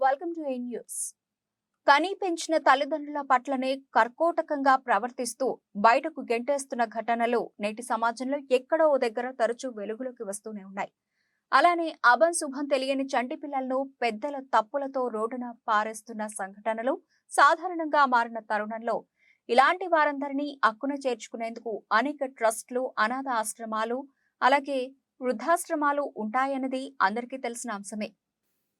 Welcome to A news. కని పెంచిన తల్లిదండ్రుల పట్లనే కర్కోటకంగా ప్రవర్తిస్తూ బయటకు గెంటేస్తున్న ఘటనలు నేటి సమాజంలో ఎక్కడో ఓ దగ్గర తరచూ వెలుగులోకి వస్తూనే ఉన్నాయి. అలానే అభం శుభం తెలియని చంటి పిల్లలను పెద్దల తప్పులతో రోడ్డున పారేస్తున్న సంఘటనలు సాధారణంగా మారిన తరుణంలో ఇలాంటి వారందరినీ అక్కున చేర్చుకునేందుకు అనేక ట్రస్టులు, అనాథ ఆశ్రమాలు, అలాగే వృద్ధాశ్రమాలు ఉంటాయన్నది అందరికీ తెలిసిన అంశమే.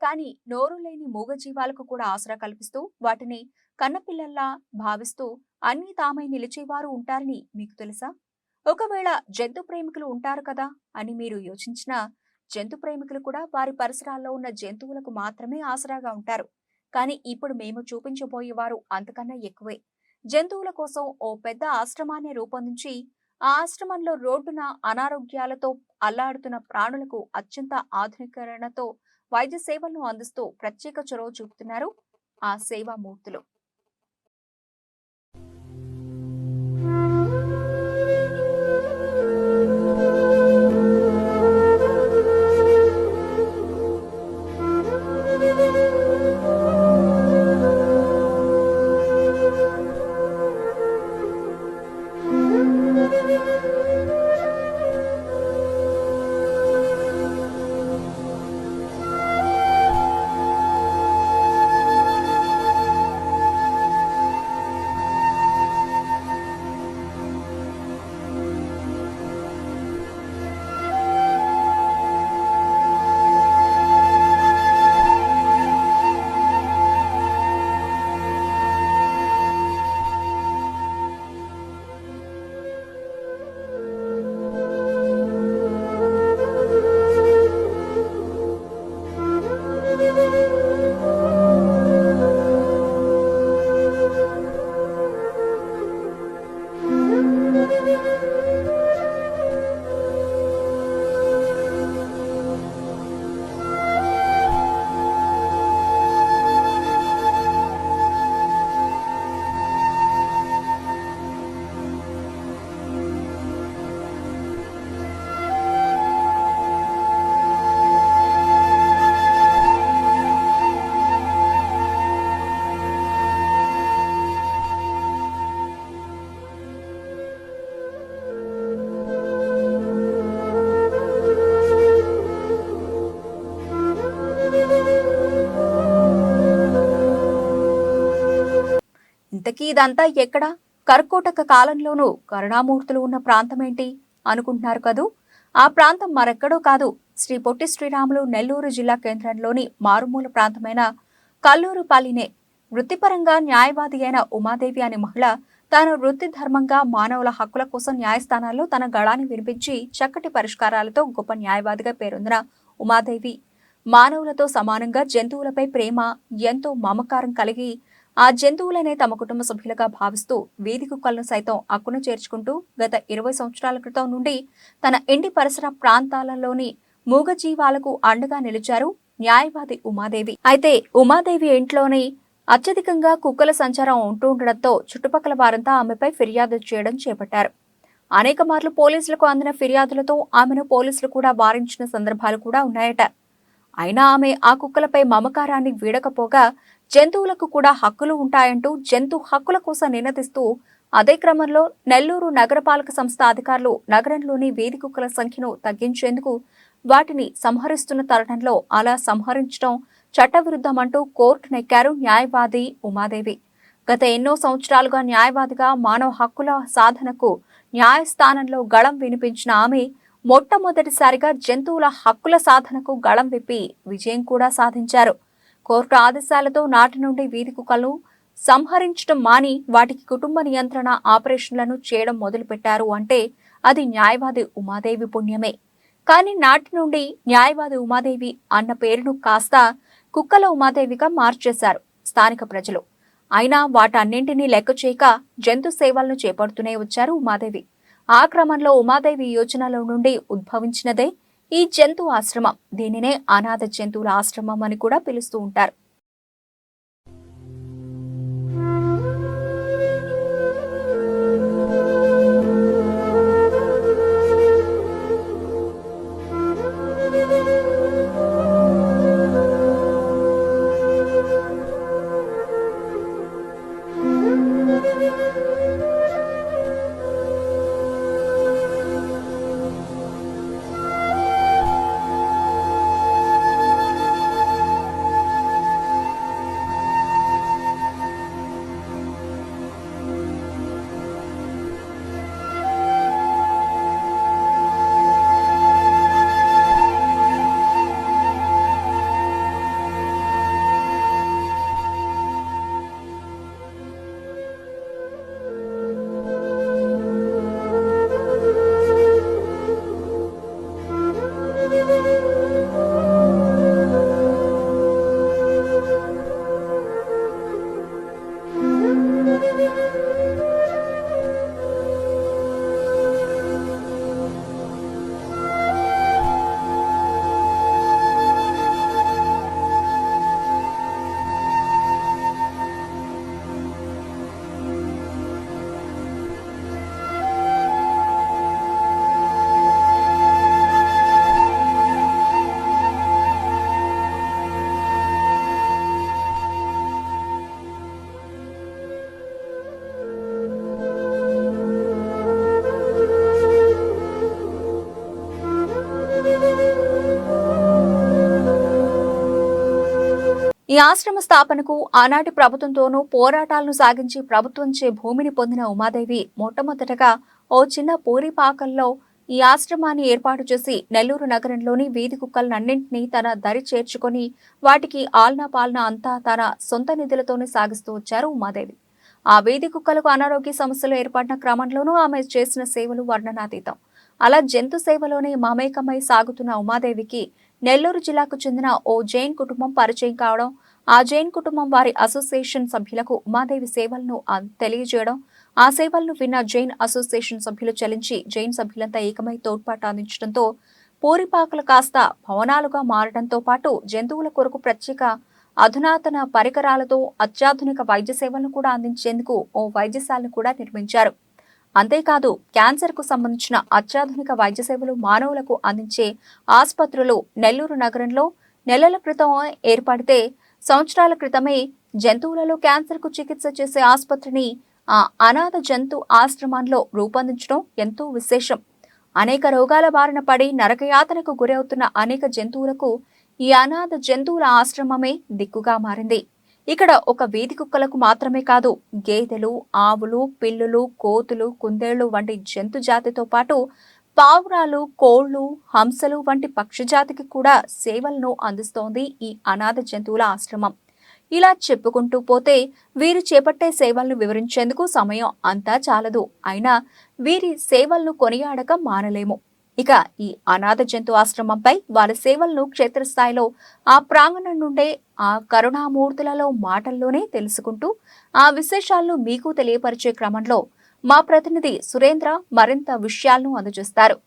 కానీ నోరు లేని మూగజీవాలకు కూడా ఆసరా కల్పిస్తూ వాటిని కన్నపిల్లల్లా భావిస్తూ అన్ని తామై నిలిచేవారు ఉంటారని మీకు తెలుసా? ఒకవేళ జంతు ప్రేమికులు ఉంటారు కదా అని మీరు యోచించినా, జంతు ప్రేమికులు కూడా వారి పరిసరాల్లో ఉన్న జంతువులకు మాత్రమే ఆసరాగా ఉంటారు. కానీ ఇప్పుడు మేము చూపించబోయేవారు అంతకన్నా ఎక్కువే. జంతువుల కోసం ఓ పెద్ద ఆశ్రమాన్ని రూపొందించి ఆ ఆశ్రమంలో రోడ్డున అనారోగ్యాలతో అల్లాడుతున్న ప్రాణులకు అత్యంత ఆధునీకరణతో వైద్య సేవలను అందిస్తూ ప్రత్యేక చొరవ చూపుతున్నారు ఆ సేవామూర్తులు. ఇంతకీ ఇదంతా ఎక్కడ? కర్కోటక కాలంలోనూ కరుణామూర్తులు ఉన్న ప్రాంతమేంటి అనుకుంటున్నారు కదూ? ఆ ప్రాంతం మరెక్కడో కాదు, శ్రీ పొట్టి శ్రీరాములు నెల్లూరు జిల్లా కేంద్రంలోని మారుమూల ప్రాంతమైన కల్లూరుపల్లినే. వృత్తిపరంగా న్యాయవాది అయిన ఉమాదేవి అనే మహిళ తాను వృత్తి ధర్మంగా మానవుల హక్కుల కోసం న్యాయస్థానాల్లో తన గళాన్ని వినిపించి చక్కటి పరిష్కారాలతో గొప్ప న్యాయవాదిగా పేరొందిన ఉమాదేవి మానవులతో సమానంగా జంతువులపై ప్రేమ, ఎంతో మమకారం కలిగి ఆ జంతువులనే తమ కుటుంబ సభ్యులుగా భావిస్తూ వీధి కుక్కలను సైతం అక్కున చేర్చుకుంటూ గత 20 సంవత్సరాల క్రితం నుండి తన ఇంటి పరిసర ప్రాంతాలలోని మూగజీవాలకు అండగా నిలిచారు న్యాయవాది ఉమాదేవి. అయితే ఉమాదేవి ఇంట్లోని అత్యధికంగా కుక్కల సంచారం ఉంటూ ఉండడంతో చుట్టుపక్కల వారంతా ఆమెపై ఫిర్యాదు చేయడం చేపట్టారు. అనేక మార్లు పోలీసులకు అందిన ఫిర్యాదులతో ఆమెను పోలీసులు కూడా వారించిన సందర్భాలు కూడా ఉన్నాయట. అయినా ఆమె ఆ కుక్కలపై మమకారాన్ని వీడకపోగా జంతువులకు కూడా హక్కులు ఉంటాయంటూ జంతు హక్కుల కోసం నినదిస్తూ అదే క్రమంలో నెల్లూరు నగరపాలక సంస్థ అధికారులు నగరంలోని వీధి కుక్కల సంఖ్యను తగ్గించేందుకు వాటిని సంహరిస్తున్న తరుణంలో అలా సంహరించడం చట్టవిరుద్ధమంటూ కోర్టు నెక్కారు న్యాయవాది ఉమాదేవి. గత ఎన్నో సంవత్సరాలుగా న్యాయవాదిగా మానవ హక్కుల సాధనకు న్యాయస్థానంలో గళం వినిపించిన ఆమె మొట్టమొదటిసారిగా జంతువుల హక్కుల సాధనకు గళం విప్పి విజయం కూడా సాధించారు. కోర్టు ఆదేశాలతో నాటి నుండి వీధి కుక్కలను సంహరించడం మాని వాటికి కుటుంబ నియంత్రణ ఆపరేషన్లను చేయడం మొదలుపెట్టారు అంటే అది న్యాయవాది ఉమాదేవి పుణ్యమే. కానీ నాటి నుండి న్యాయవాది ఉమాదేవి అన్న పేరును కాస్త కుక్కల ఉమాదేవిగా మార్చేశారు స్థానిక ప్రజలు. అయినా వాటన్నింటినీ లెక్క చేయక జంతు సేవలను చేపడుతూనే వచ్చారు ఉమాదేవి. ఆ క్రమంలో ఉమాదేవి యోచనలో నుండి ఉద్భవించినదే ఈ జంతు ఆశ్రమం. దీనినే అనాథ జంతువుల ఆశ్రమం అని కూడా పిలుస్తూ ఉంటారు. ఈ ఆశ్రమ స్థాపనకు ఆనాటి ప్రభుత్వంతోనూ పోరాటాలను సాగించి ప్రభుత్వంచే భూమిని పొందిన ఉమాదేవి మొట్టమొదటగా ఓ చిన్న పూరిపాకల్లో ఈ ఆశ్రమాన్ని ఏర్పాటు చేసి నెల్లూరు నగరంలోని వీధి కుక్కలన్నింటినీ తన దరి చేర్చుకొని వాటికి ఆల్నా పాలన అంతా తన సొంత నిధులతోనే సాగిస్తూ వచ్చారు ఉమాదేవి. ఆ వీధి కుక్కలకు అనారోగ్య సమస్యలు ఏర్పడిన క్రమంలోనూ ఆమె చేసిన సేవలు వర్ణనాతీతం. అలా జంతు సేవలోనే మమేకమై సాగుతున్న ఉమాదేవికి నెల్లూరు జిల్లాకు చెందిన ఓ జైన్ కుటుంబం పరిచయం కావడం, ఆ జైన్ కుటుంబం వారి అసోసియేషన్ సభ్యులకు ఉమాదేవి సేవలను తెలియజేయడం, ఆ సేవలను విన్న జైన్ అసోసియేషన్ సభ్యులు చలించి జైన్ సభ్యులంతా ఏకమై తోడ్పాటు అందించడంతో పూరిపాకలు కాస్త భవనాలుగా మారడంతో పాటు జంతువుల కొరకు ప్రత్యేక అధునాతన పరికరాలతో అత్యాధునిక వైద్య సేవలను కూడా అందించేందుకు ఓ వైద్యశాలను కూడా నిర్మించారు. అంతేకాదు క్యాన్సర్ కు సంబంధించిన అత్యాధునిక వైద్య సేవలు మానవులకు అందించే ఆసుపత్రులు నెల్లూరు నగరంలో నెలల క్రితం ఏర్పడితే సంవత్సరాల క్రితమే జంతువులలో క్యాన్సర్ కు చికిత్స చేసే ఆసుపత్రిని ఆ అనాథ జంతు ఆశ్రమంలో రూపొందించడం ఎంతో విశేషం. అనేక రోగాల బారిన పడి నరకయాతనకు గురవుతున్న అనేక జంతువులకు ఈ అనాథ జంతువుల ఆశ్రమమే దిక్కుగా మారింది. ఇక్కడ ఒక వీధి కుక్కలకు మాత్రమే కాదు, గేదెలు, ఆవులు, పిల్లులు, కోతులు, కుందేళ్లు వంటి జంతు జాతితో పాటు పావురాలు, కోళ్లు, హంసలు వంటి పక్షి జాతికి కూడా సేవలను అందిస్తోంది ఈ అనాథ జంతువుల ఆశ్రమం. ఇలా చెప్పుకుంటూ పోతే వీరు చేపట్టే సేవలను వివరించేందుకు సమయం అంతా చాలదు. అయినా వీరి సేవలను కొనియాడక మానలేము. ఇక ఈ అనాథ జంతు ఆశ్రమంపై వారి సేవలను క్షేత్రస్థాయిలో ఆ ప్రాంగణం నుండే ఆ కరుణామూర్తులలో మాటల్లోనే తెలుసుకుంటూ ఆ విశేషాలను మీకు తెలియపరిచే క్రమంలో మా ప్రతినిధి సురేంద్ర మరింత విషయాలను అందజేస్తారు.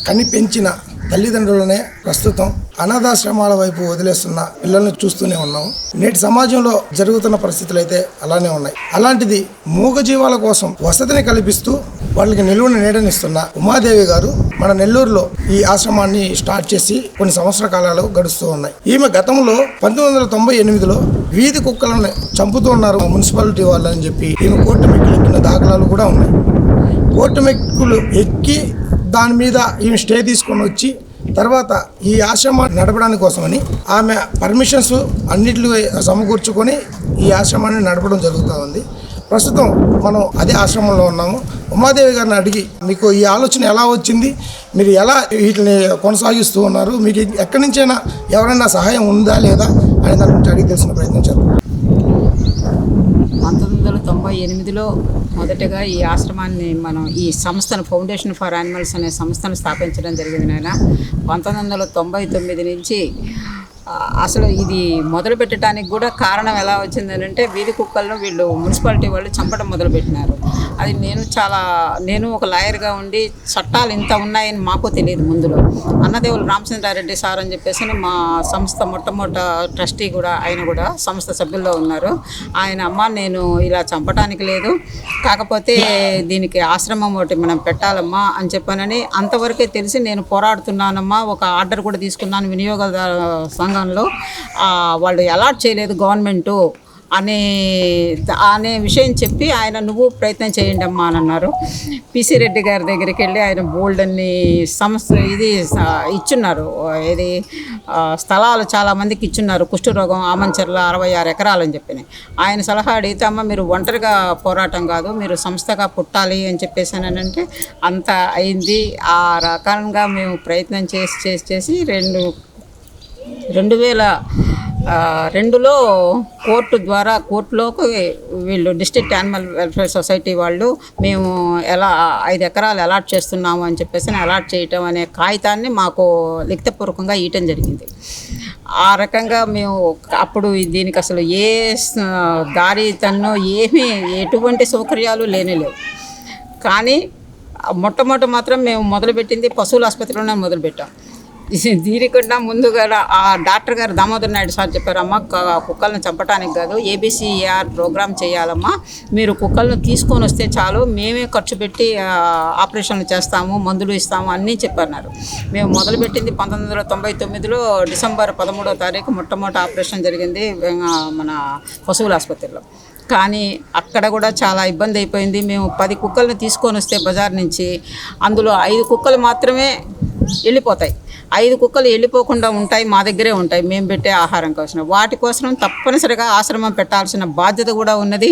కని పెంచిన తల్లిదండ్రులనే ప్రస్తుతం అనాథాశ్రమాల వైపు వదిలేస్తున్న పిల్లల్ని చూస్తూనే ఉన్నాము. నేటి సమాజంలో జరుగుతున్న పరిస్థితులు అయితే అలానే ఉన్నాయి. అలాంటిది మూగజీవాల కోసం వసతిని కల్పిస్తూ వాళ్ళకి నిలువున నీడనిస్తున్న ఉమాదేవి గారు మన నెల్లూరులో ఈ ఆశ్రమాన్ని స్టార్ట్ చేసి కొన్ని సంవత్సర కాలాలు గడుస్తూ ఉన్నాయి. ఈమె గతంలో 1998లో వీధి కుక్కలను చంపుతూ ఉన్నారు మున్సిపాలిటీ వాళ్ళని చెప్పి ఈమె కోర్టు మెట్టులు ఎక్కిన దాఖలాలు కూడా ఉన్నాయి. కోర్టు మెట్టులు ఎక్కి దాని మీద ఈమె స్టే తీసుకొని వచ్చి తర్వాత ఈ ఆశ్రమాన్ని నడపడానికి కోసమని ఆమె పర్మిషన్స్ అన్నిట్లు సమకూర్చుకొని ఈ ఆశ్రమాన్ని నడపడం జరుగుతూ ఉంది. ప్రస్తుతం మనం అదే ఆశ్రమంలో ఉన్నాము. ఉమాదేవి గారిని అడిగి మీకు ఈ ఆలోచన ఎలా వచ్చింది, మీరు ఎలా వీటిని కొనసాగిస్తూ ఉన్నారు, మీకు ఎక్కడి నుంచైనా ఎవరైనా సహాయం ఉందా లేదా అని దాని గురించి అడిగి తెలిసిన ప్రయత్నం చేద్దాం. 1998లో మొదటగా ఈ ఆశ్రమాన్ని మనం ఈ సంస్థను ఫౌండేషన్ ఫర్ యానిమల్స్ అనే సంస్థను స్థాపించడం జరిగింది. నాయన 1999 నుంచి అసలు ఇది మొదలు పెట్టడానికి కూడా కారణం ఎలా వచ్చిందని అంటే వీధి కుక్కలను వీళ్ళు మున్సిపాలిటీ వాళ్ళు చంపడం మొదలుపెట్టినారు. అది నేను ఒక లాయర్గా ఉండి చట్టాలు ఇంత ఉన్నాయని మాకు తెలియదు. ముందులో అన్నదేవులు రామచంద్రారెడ్డి సార్ అని చెప్పేసి మా సంస్థ మొట్టమొదట ట్రస్టీ కూడా, ఆయన కూడా సంస్థ సభ్యుల్లో ఉన్నారు. ఆయన అమ్మ నేను ఇలా చంపడానికి లేదు, కాకపోతే దీనికి ఆశ్రమం ఒకటి మనం పెట్టాలమ్మా అని చెప్పానని అంతవరకే తెలిసి నేను పోరాడుతున్నానమ్మా. ఒక ఆర్డర్ కూడా తీసుకున్నాను వినియోగదారు సంఘంలో. వాళ్ళు అలాట్ చేయలేదు గవర్నమెంటు అనే విషయం చెప్పి ఆయన నువ్వు ప్రయత్నం చేయండి అమ్మా అని అన్నారు. పిసి రెడ్డి గారి దగ్గరికి వెళ్ళి ఆయన బోల్డ్ అన్ని ఇచ్చున్నారు. ఇది స్థలాలు చాలామందికి ఇచ్చున్నారు. కుష్ఠరోగం ఆమంచర్ల 66 ఎకరాలని చెప్పి ఆయన సలహా అడిగితే అమ్మ మీరు ఒంటరిగా పోరాటం కాదు, మీరు సంస్థగా పుట్టాలి అని చెప్పేసానంటే అంత అయింది. ఆ రకంగా మేము ప్రయత్నం చేసి 2002లో కోర్టులోకి వీళ్ళు డిస్ట్రిక్ట్ యానిమల్ వెల్ఫేర్ సొసైటీ వాళ్ళు మేము 5 ఎకరాలు అలాట్ చేస్తున్నాము అని చెప్పేసి అలాట్ చేయటం అనే కాగితాన్ని మాకు లిఖితపూర్వకంగా ఇవ్వటం జరిగింది. ఆ రకంగా మేము అప్పుడు దీనికి అసలు ఏ దారి తన్నో ఎటువంటి సౌకర్యాలు లేవు. కానీ మొట్టమొదట మాత్రం మేము మొదలుపెట్టింది పశువుల ఆసుపత్రిలోనే మొదలుపెట్టాం. దీనికన్నా ముందుగా ఆ డాక్టర్ గారు దామోదర్ నాయుడు సార్ చెప్పారమ్మా, కుక్కలను చంపడానికి కాదు ఏబిసిఆర్ ప్రోగ్రామ్ చేయాలమ్మా, మీరు కుక్కలను తీసుకొని వస్తే చాలు, మేమే ఖర్చు పెట్టి ఆపరేషన్లు చేస్తాము, మందులు ఇస్తాము అన్నీ చెప్పన్నారు. మేము మొదలుపెట్టింది 1999లో డిసెంబర్ 13వ తారీఖు మొట్టమొదటి ఆపరేషన్ జరిగింది మన పశువుల ఆసుపత్రిలో. కానీ అక్కడ కూడా చాలా ఇబ్బంది అయిపోయింది. మేము 10 కుక్కలను తీసుకొని వస్తే బజార్ నుంచి అందులో 5 కుక్కలు మాత్రమే వెళ్ళిపోతాయి. 5 కుక్కలు వెళ్ళిపోకుండా ఉంటాయి, మా దగ్గరే ఉంటాయి మేము పెట్టే ఆహారం కోసం. వాటి కోసం తప్పనిసరిగా ఆశ్రమం పెట్టాల్సిన బాధ్యత కూడా ఉన్నది,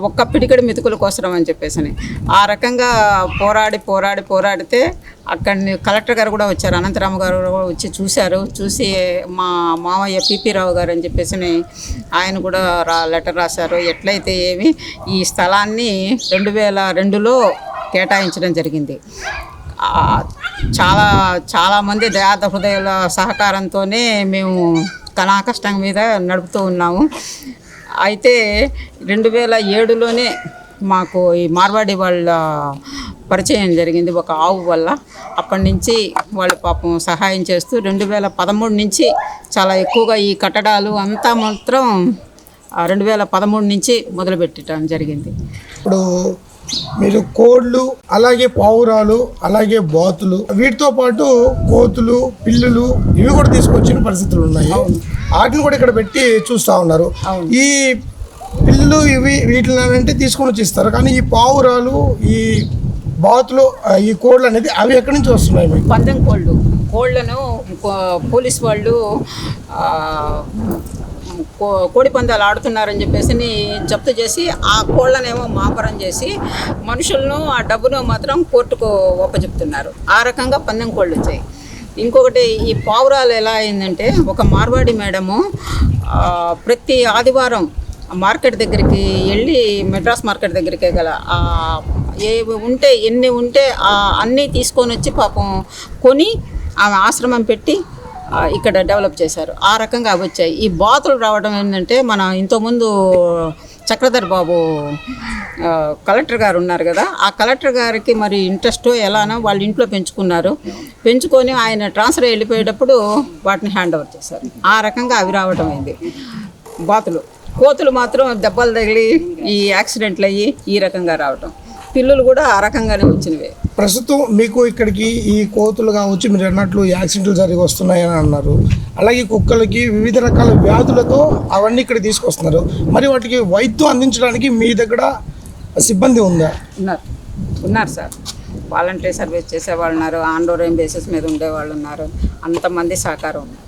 ఒక్క పిడికడి మెతుకుల కోసం అని చెప్పేసి. ఆ రకంగా పోరాడితే అక్కడిని కలెక్టర్ గారు కూడా వచ్చారు, అనంతరామ గారు కూడా వచ్చి చూసి మా మామయ్య పిపి రావు గారు అని చెప్పేసి ఆయన కూడా లెటర్ రాశారు. ఎట్లయితే ఈ స్థలాన్ని 2002లో కేటాయించడం జరిగింది. చాలామంది దయాద హృదయాల సహకారంతోనే మేము కష్టం మీద నడుపుతూ ఉన్నాము. అయితే 2007లోనే మాకు ఈ మార్వాడి వాళ్ళ పరిచయం జరిగింది ఒక ఆవు వల్ల. అప్పటి నుంచి వాళ్ళు పాపం సహాయం చేస్తూ 2013 నుంచి చాలా ఎక్కువగా ఈ కట్టడాలు అంతా మాత్రం 2013 నుంచి మొదలుపెట్టడం జరిగింది. ఇప్పుడు మీరు కోళ్ళు, అలాగే పావురాలు, అలాగే బాతులు, వీటితో పాటు కోతులు, పిల్లులు ఇవి కూడా తీసుకొచ్చిన పరిస్థితులు ఉన్నాయి. వాటిని కూడా ఇక్కడ పెట్టి చూస్తూ ఉన్నారు. ఈ పిల్లులు వీటిని తీసుకొని వచ్చి ఇస్తారు, కానీ ఈ పావురాలు, ఈ బాతులు, ఈ కోళ్ళు అనేది అవి ఎక్కడి నుంచి వస్తున్నాయి? మీకు పందెం కోళ్ళను పోలీస్ వాళ్ళు కోడి పందాలు ఆడుతున్నారని చెప్పేసి జప్తు చేసి ఆ కోళ్ళనేమో మాపరం చేసి మనుషులను ఆ డబ్బును మాత్రం కోర్టుకు ఒప్పచెప్తున్నారు. ఆ రకంగా పందెం కోళ్ళు వచ్చాయి. ఇంకొకటి ఈ పావురాలు ఎలా అయిందంటే, ఒక మార్వాడి మేడము ప్రతి ఆదివారం మార్కెట్ దగ్గరికి వెళ్ళి, మెడ్రాస్ మార్కెట్ దగ్గరికి గల ఎన్ని ఉంటే అన్నీ తీసుకొని వచ్చి పాపం కొని ఆమె ఆశ్రమం పెట్టి ఇక్కడ డెవలప్ చేశారు. ఆ రకంగా అవి వచ్చాయి. ఈ బాతులు రావడం ఏంటంటే, మన ఇంతకుముందు చక్రధర్ బాబు కలెక్టర్ గారు ఉన్నారు కదా, ఆ కలెక్టర్ గారికి మరి ఇంట్రెస్ట్ ఎలానో వాళ్ళ ఇంట్లో పెంచుకొని ఆయన ట్రాన్స్ఫర్ వెళ్ళిపోయేటప్పుడు వాటిని హ్యాండ్ ఓవర్ చేశారు. ఆ రకంగా అవి రావడం అయింది. కోతులు మాత్రం దెబ్బలు తగిలి ఈ యాక్సిడెంట్లు అయ్యి ఈ రకంగా రావటం. పిల్లులు కూడా ఆ రకంగానే వచ్చినవే. ప్రస్తుతం మీకు ఇక్కడికి ఈ కోతులు కావచ్చు, మీరు అన్నట్లు యాక్సిడెంట్లు జరిగి వస్తున్నాయని అన్నారు. అలాగే కుక్కలకి వివిధ రకాల వ్యాధులతో అవన్నీ ఇక్కడ తీసుకొస్తున్నారు. మరి వాటికి వైద్యం అందించడానికి మీ దగ్గర సిబ్బంది ఉందా? ఉన్నారు సార్. వాలంటరీ సర్వీస్ చేసేవాళ్ళు ఉన్నారు, ఆన్ బేసిస్ మీద ఉండేవాళ్ళు ఉన్నారు. అంతమంది సహకారం ఉంది.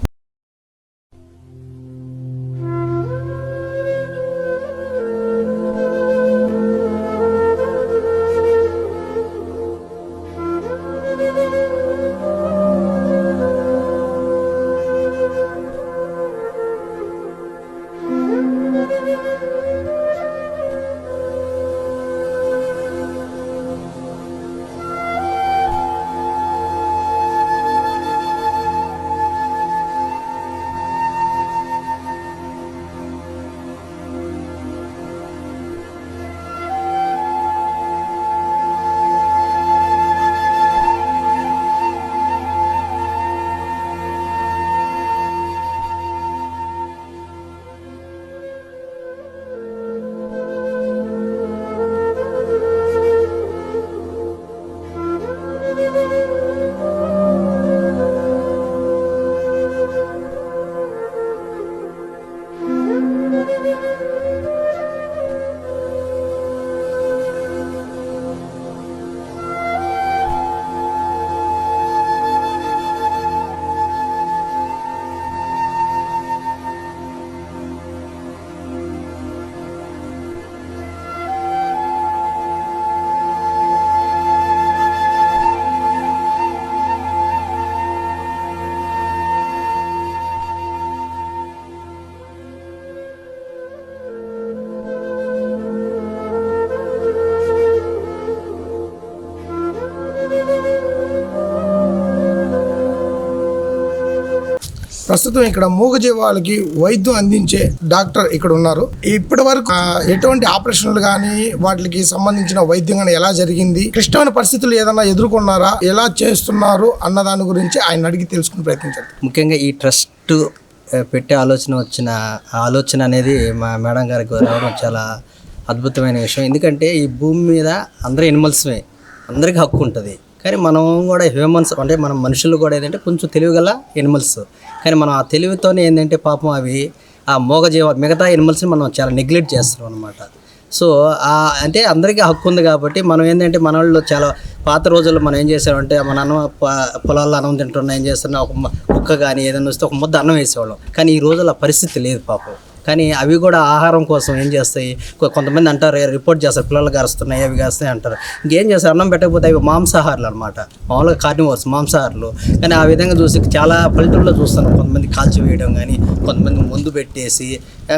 ప్రస్తుతం ఇక్కడ మూగజీవాలకి వైద్యం అందించే డాక్టర్ ఇక్కడ ఉన్నారు. ఇప్పటి వరకు ఎటువంటి ఆపరేషన్లు కానీ వాటికి సంబంధించిన వైద్యం కానీ ఎలా జరిగింది, క్లిష్టమైన పరిస్థితులు ఏదైనా ఎదుర్కొన్నారా, ఎలా చేస్తున్నారు అన్న దాని గురించి ఆయన అడిగి తెలుసుకుని ప్రయత్నించారు. ముఖ్యంగా ఈ ట్రస్ట్ పెట్టే ఆలోచన అనేది మా మేడం గారికి రావడం చాలా అద్భుతమైన విషయం. ఎందుకంటే ఈ భూమి మీద అందరూ ఎనిమల్స్మే, అందరికీ హక్కు ఉంటుంది. కానీ మనం కూడా హ్యూమన్స్ అంటే మనం మనుషులు కూడా ఏంటంటే కొంచెం తెలివిగల ఎనిమల్స్. కానీ మనం ఆ తెలివితోనే ఏంటంటే పాపం అవి ఆ మిగతా ఎనిమల్స్ని మనం చాలా నెగ్లెక్ట్ చేస్తున్నాం అనమాట. సో అంటే అందరికీ హక్కు ఉంది కాబట్టి మనం ఏంటంటే మన వాళ్ళు చాలా పాత రోజుల్లో మనం ఏం చేసామంటే మన అన్నం పొలాల్లో అన్నం తింటున్నా ఏం చేస్తున్నా ఒక కుక్క కానీ ఏదైనా వస్తే ఒక ముద్ద అన్నం వేసేవాళ్ళం. కానీ ఈ రోజుల్లో ఆ పరిస్థితి లేదు పాపం. కానీ అవి కూడా ఆహారం కోసం ఏం చేస్తాయి, కొంతమంది అంటారు రిపోర్ట్ చేస్తారు పిల్లలు గారుస్తున్నాయి అవి గారుస్తున్నాయి అంటారు. ఇంకేం చేస్తారు, అన్నం పెట్టకపోతే అవి మాంసాహారులు అనమాట, మామూలుగా కార్నివర్స్ మాంసాహారులు. కానీ ఆ విధంగా చూసి చాలా పల్లెటూరులో చూస్తాను, కొంతమంది కాల్చి వేయడం కానీ, కొంతమంది ముందు పెట్టేసి,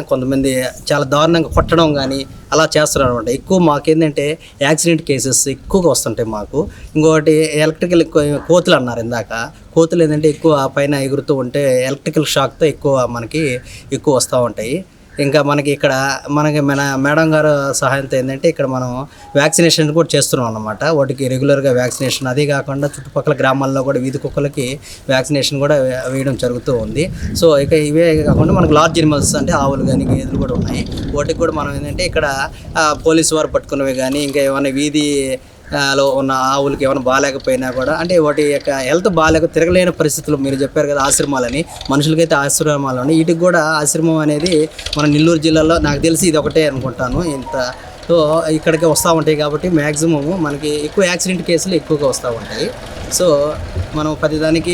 కొంతమంది చాలా దారుణంగా కొట్టడం కానీ అలా చేస్తున్నారు అనమాట. ఎక్కువ మాకేంటంటే యాక్సిడెంట్ కేసెస్ ఎక్కువగా వస్తుంటాయి మాకు. ఇంకొకటి ఎలక్ట్రికల్ కోతులు అన్నారు ఇందాక, కోతులు ఏంటంటే ఎక్కువ పైన ఎగురుతూ ఉంటే ఎలక్ట్రికల్ షాక్తో ఎక్కువ వస్తూ ఉంటాయి. ఇంకా మనకి ఇక్కడ మన మేడం గారు సహాయంతో ఏంటంటే ఇక్కడ మనం వ్యాక్సినేషన్ కూడా చేస్తున్నాం అన్నమాట. వాటికి రెగ్యులర్గా వ్యాక్సినేషన్, అదే కాకుండా చుట్టుపక్కల గ్రామాల్లో కూడా వీధి కుక్కలకి వ్యాక్సినేషన్ కూడా వేయడం జరుగుతూ ఉంది. సో ఇక ఇవే కాకుండా మనకు లార్జ్ ఎనిమల్స్ అంటే ఆవులు కానీ గేదెలు కూడా ఉన్నాయి. వాటికి కూడా మనం ఏంటంటే ఇక్కడ పోలీసు వారు పట్టుకున్నవి కానీ ఇంకా ఏమైనా లో ఉన్న ఆవులకి ఏమైనా బాగాలేకపోయినా కూడా, అంటే వాటి యొక్క హెల్త్ బాగాలేక తిరగలేని పరిస్థితులు మీరు చెప్పారు కదా ఆశ్రమాలని, మనుషులకైతే ఆశ్రమాలు ఉన్నాయి. వీటికి కూడా ఆశ్రమం అనేది మన నెల్లూరు జిల్లాలో నాకు తెలిసి ఇది ఒకటే అనుకుంటాను. సో ఇక్కడికి వస్తూ ఉంటాయి కాబట్టి మ్యాక్సిమము మనకి ఎక్కువ యాక్సిడెంట్ కేసులు ఎక్కువగా వస్తూ ఉంటాయి. సో మనం ప్రతిదానికి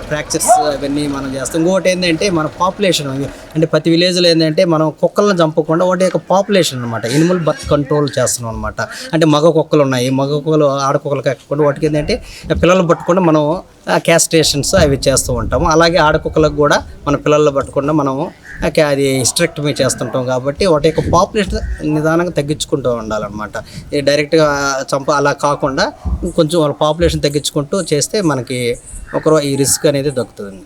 ఫ్రాక్చర్స్ అవన్నీ మనం చేస్తాం. ఇంకోటి ఏంటంటే మన పాపులేషన్ అంటే ప్రతి విలేజ్లో ఏంటంటే మనం కుక్కలను చంపకుండా వాటి యొక్క పాపులేషన్ అనమాట, ఎనిమల్ బర్త్ కంట్రోల్ చేస్తున్నాం అనమాట. అంటే మగ కుక్కలు ఉన్నాయి, మగ కుక్కలు ఆడకుక్కలు కాకుండా వాటికి ఏంటంటే పిల్లలు పట్టకుండా మనం క్యాస్ట్రేషన్స్ అవి చేస్తూ ఉంటాము. అలాగే ఆడకుక్కలకు కూడా మన పిల్లలు పట్టకుండా మనము అది హిస్టరెక్టమీ చేస్తుంటాం. కాబట్టి వాటి యొక్క పాపులేషన్ నిదానంగా తగ్గించుకుంటూ ఉండాలన్నమాట. డైరెక్ట్గా అలా కాకుండా కొంచెం వాళ్ళ పాపులేషన్ తగ్గించుకుంటూ చేస్తే మనకి ఈ రిస్క్ అనేది దక్కుతుంది.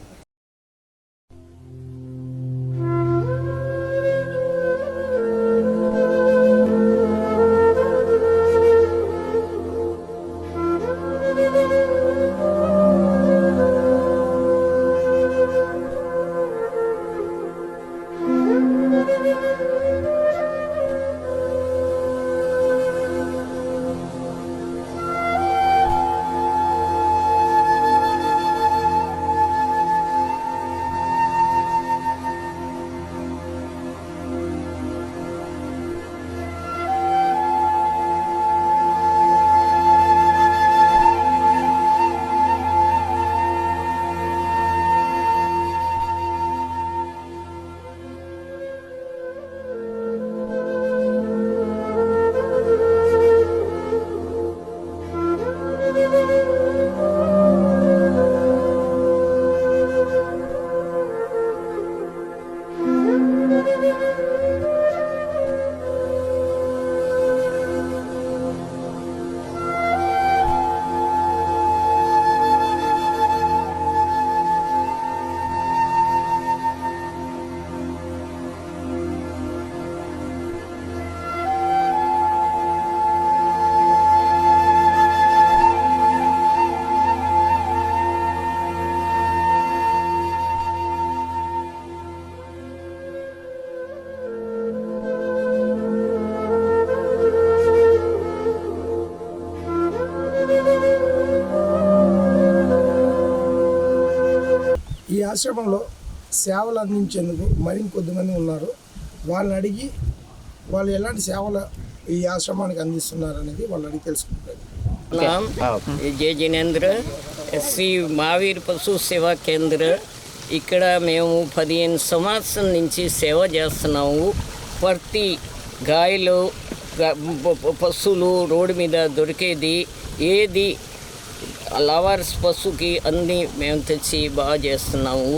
ఈ ఆశ్రమంలో సేవలు అందించేందుకు మరికొద్దిమంది ఉన్నారు. వాళ్ళని అడిగి వాళ్ళు ఎలాంటి సేవలు ఈ ఆశ్రమానికి అందిస్తున్నారు అనేది వాళ్ళు అడిగి తెలుసుకుంటారు. नाम జే జినేంద్ర శ్రీ మహావీర్ పశు సేవా కేంద్ర. ఇక్కడ మేము 15 సంవత్సరాల నుంచి సేవ చేస్తున్నాము. ప్రతి గాయలు పశువులు రోడ్డు మీద దొరికేది ఏది లవర్స్ పశువుకి అన్నీ మేము తెచ్చి బాగా చేస్తున్నాము.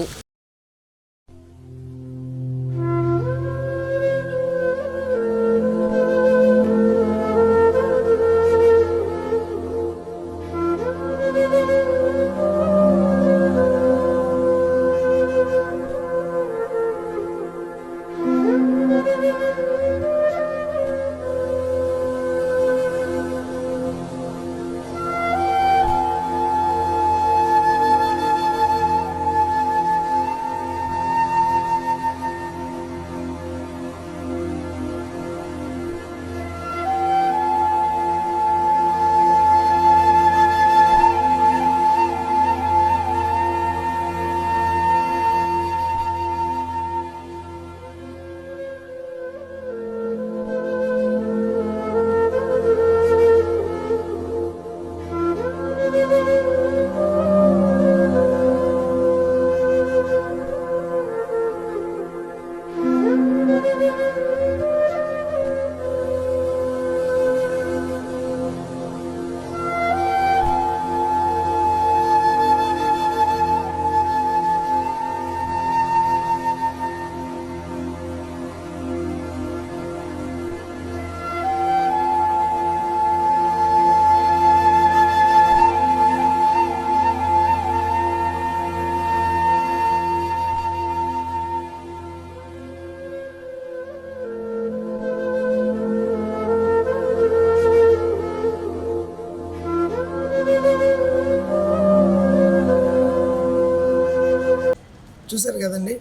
చూశారు కదండి,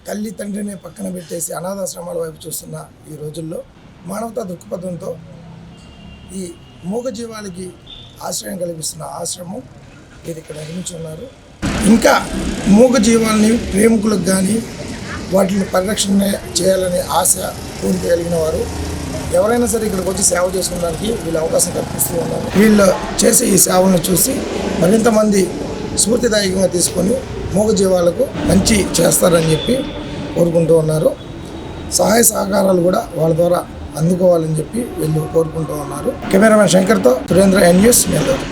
తల్లి తండ్రిని పక్కన పెట్టేసి అనాథాశ్రమాల వైపు చూస్తున్న ఈ రోజుల్లో మానవతా దృక్పథంతో ఈ మూగజీవాలకి ఆశ్రయం కల్పిస్తున్న ఆశ్రమం ఇది ఇక్కడ నిర్మించి ఉన్నారు. ఇంకా మూగజీవాలని ప్రేమికులకు కానీ వాటిని పరిరక్షణ చేయాలనే ఆశ కోరిక కలిగిన వారు ఎవరైనా సరే ఇక్కడికి వచ్చి సేవ చేసుకోవడానికి వీళ్ళు అవకాశం కల్పిస్తూ ఉన్నారు. వీళ్ళు చేసే ఈ సేవలను చూసి మరింత మంది స్ఫూర్తిదాయకంగా తీసుకొని మూగజీవాలకు మంచి చేస్తారని చెప్పి కోరుకుంటూ ఉన్నారు. సహాయ సహకారాలు కూడా వాళ్ళ ద్వారా అందుకోవాలని చెప్పి వీళ్ళు కోరుకుంటూ ఉన్నారు. కెమెరామెన్ శంకర్తో సురేంద్ర, NNews, నెల్లూరు.